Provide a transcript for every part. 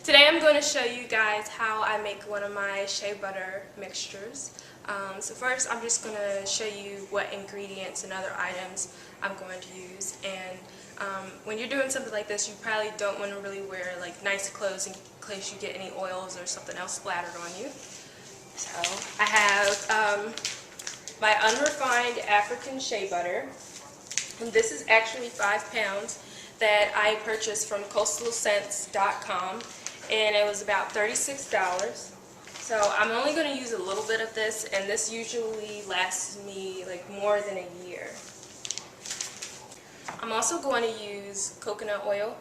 Today I'm going to show you guys how I make one of my shea butter mixtures. So first I'm just going to show you what ingredients and other items I'm going to use. And when you're doing something like this, you probably don't want to really wear like nice clothes in case you get any oils or something else splattered on you. So I have my unrefined African shea butter, and this is actually 5 pounds that I purchased from coastalscents.com, and it was about $36. So I'm only going to use a little bit of this, and this usually lasts me like more than a year. I'm also going to use coconut oil,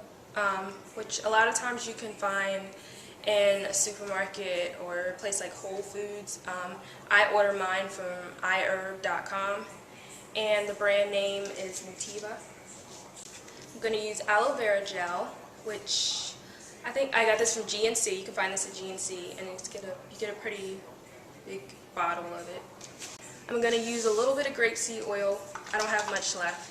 which a lot of times you can find in a supermarket or a place like Whole Foods. I order mine from iherb.com, and the brand name is Motiva. I'm going to use aloe vera gel, which I think I got this from GNC. You can find this at GNC, and you get a pretty big bottle of it. I'm going to use a little bit of grapeseed oil. I don't have much left.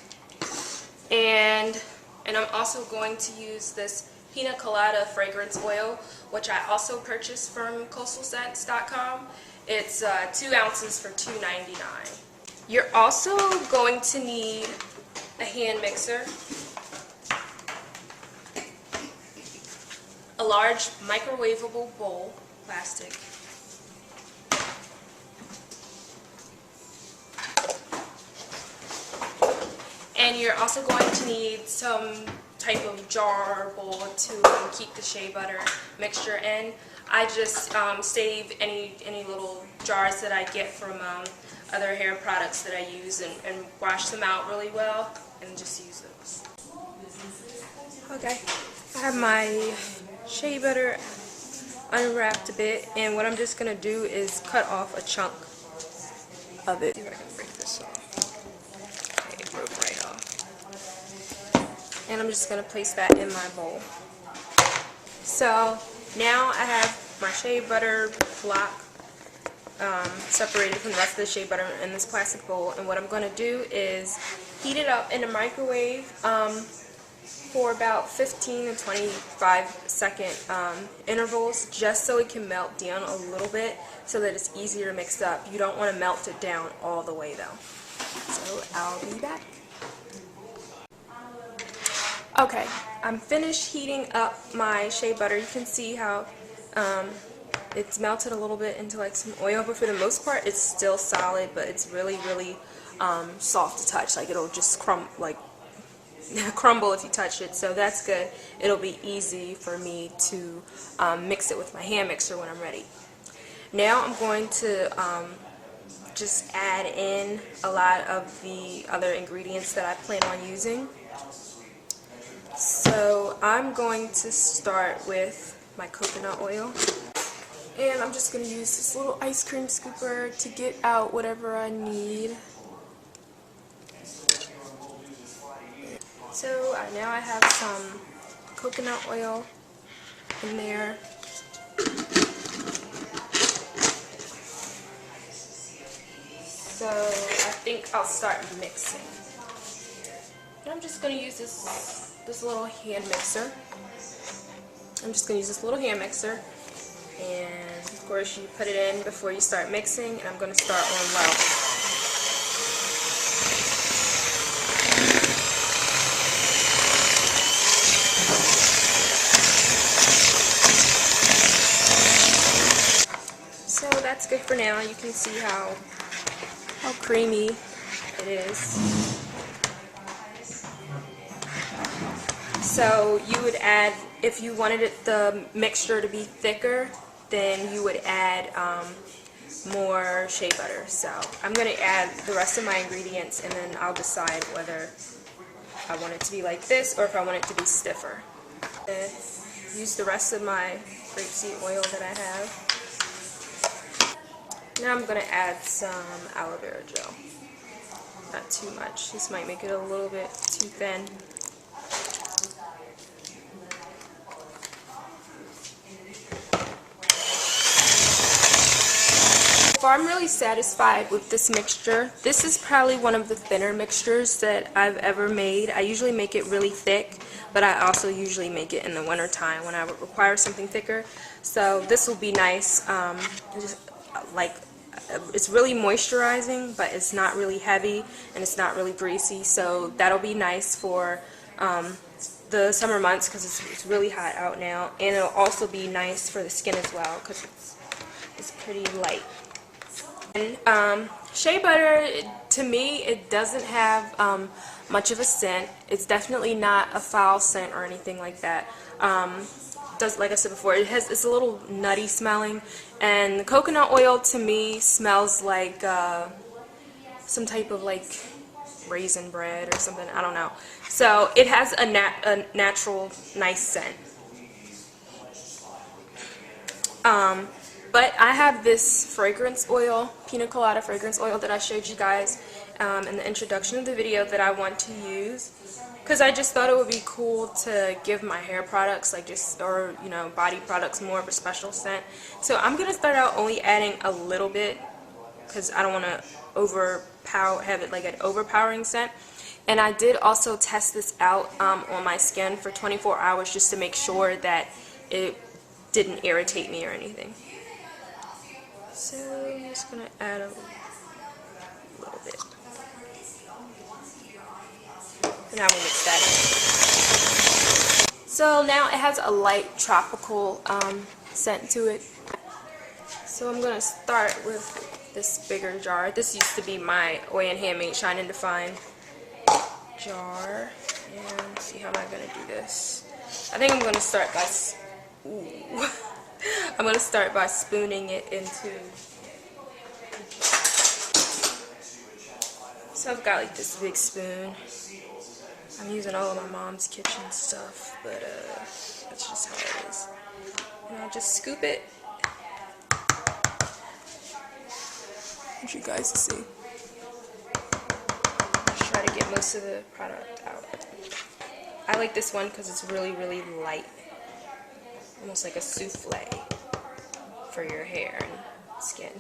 And I'm also going to use this pina colada fragrance oil, which I also purchased from coastalscents.com. It's 2 ounces for $2.99. You're also going to need a hand mixer, a large microwavable bowl, plastic, and you're also going to need some type of jar or bowl to keep the shea butter mixture in. I just save any little jars that I get from other hair products that I use and wash them out really well and just use those. Okay, I have my shea butter unwrapped a bit, and what I'm just going to do is cut off a chunk of it. See if I can break this off. Okay, it broke right off. And I'm just going to place that in my bowl. So now I have my shea butter block separated from the rest of the shea butter in this plastic bowl, and what I'm going to do is heat it up in a microwave for about 15 to 25 second intervals, just so it can melt down a little bit so that it's easier to mix up. You don't want to melt it down all the way though. So I'll be back. Okay, I'm finished heating up my shea butter. You can see how it's melted a little bit into like some oil, but for the most part it's still solid, but it's really soft to touch. Like it'll just crumble if you touch it, so that's good. It'll be easy for me to mix it with my hand mixer when I'm ready. Now I'm going to just add in a lot of the other ingredients that I plan on using. So I'm going to start with my coconut oil, and I'm just going to use this little ice cream scooper to get out whatever I need. So now I have some coconut oil in there. So I think I'll start mixing. And I'm just going to use this little hand mixer. And of course you put it in before you start mixing, and I'm going to start on low. So that's good for now. You can see how creamy it is. So you would add, if you wanted the mixture to be thicker, then you would add more shea butter. So I'm going to add the rest of my ingredients, and then I'll decide whether I want it to be like this or if I want it to be stiffer. Use the rest of my grapeseed oil that I have. Now I'm going to add some aloe vera gel. Not too much. This might make it a little bit too thin. So I'm really satisfied with this mixture. This is probably one of the thinner mixtures that I've ever made. I usually make it really thick, but I also usually make it in the winter time when I would require something thicker. So this will be nice. Just, like, it's really moisturizing, but it's not really heavy and it's not really greasy, so that'll be nice for the summer months because it's really hot out now, and it'll also be nice for the skin as well because it's pretty light. And shea butter, to me, it doesn't have much of a scent. It's definitely not a foul scent or anything like that. Like I said before, it's a little nutty smelling, and the coconut oil to me smells like some type of like raisin bread or something, I don't know. So it has a natural nice scent. But I have this fragrance oil, pina colada fragrance oil, that I showed you guys in the introduction of the video that I want to use because I just thought it would be cool to give my hair products, like or you know, body products, more of a special scent. So I'm gonna start out only adding a little bit because I don't want to have it like an overpowering scent. And I did also test this out on my skin for 24 hours just to make sure that it didn't irritate me or anything. So I'm just going to add a little bit. And I will mix that in. So now it has a light tropical scent to it. So I'm going to start with this bigger jar. This used to be my OAN Handmade Shine and Define jar. And see, how am I going to do this? I think I'm going to start by I'm going to start by spooning it into. So I've got like this big spoon. I'm using all of my mom's kitchen stuff, but that's just how it is. And I'll just scoop it. I want you guys to see. Just try to get most of the product out. I like this one because it's really, really light. Almost like a souffle for your hair and skin.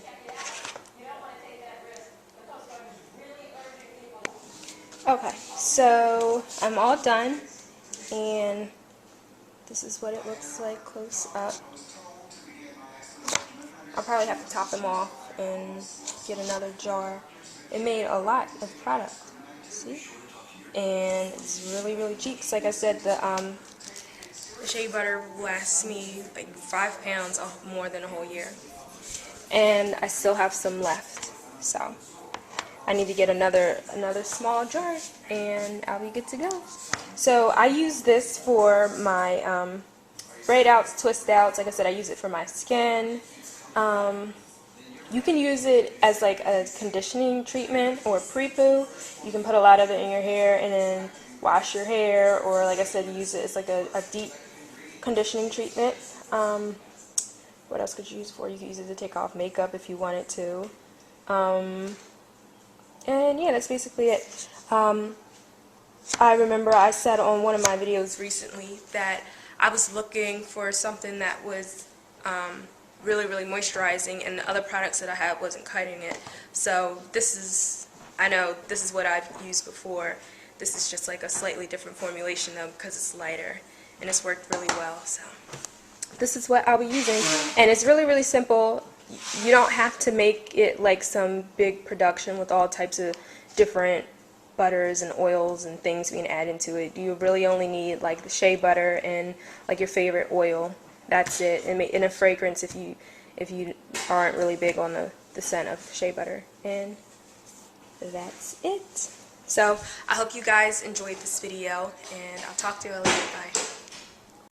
Okay, so I'm all done, and this is what it looks like close up. I'll probably have to top them off and get another jar. It made a lot of product, see? And it's really, really cheap. Because like I said, the shea butter lasts me like 5 pounds more than a whole year. And I still have some left, so I need to get another small jar and I'll be good to go. So I use this for my braid outs, twist outs. Like I said, I use it for my skin. You can use it as like a conditioning treatment or pre-poo. You can put a lot of it in your hair and then wash your hair, or like I said, use it as like a deep conditioning treatment. What else could you use it for? You could use it to take off makeup if you wanted to. And yeah, that's basically it. I remember I said on one of my videos recently that I was looking for something that was really, really moisturizing, and the other products that I had wasn't cutting it. So this is, I know this is what I've used before. This is just like a slightly different formulation though because it's lighter, and it's worked really well. So this is what I'll be using, and it's really, really simple. You don't have to make it like some big production with all types of different butters and oils and things we can add into it. You really only need like the shea butter and like your favorite oil. That's it. And a fragrance if you aren't really big on the scent of shea butter. And that's it. So I hope you guys enjoyed this video, and I'll talk to you later. Bye.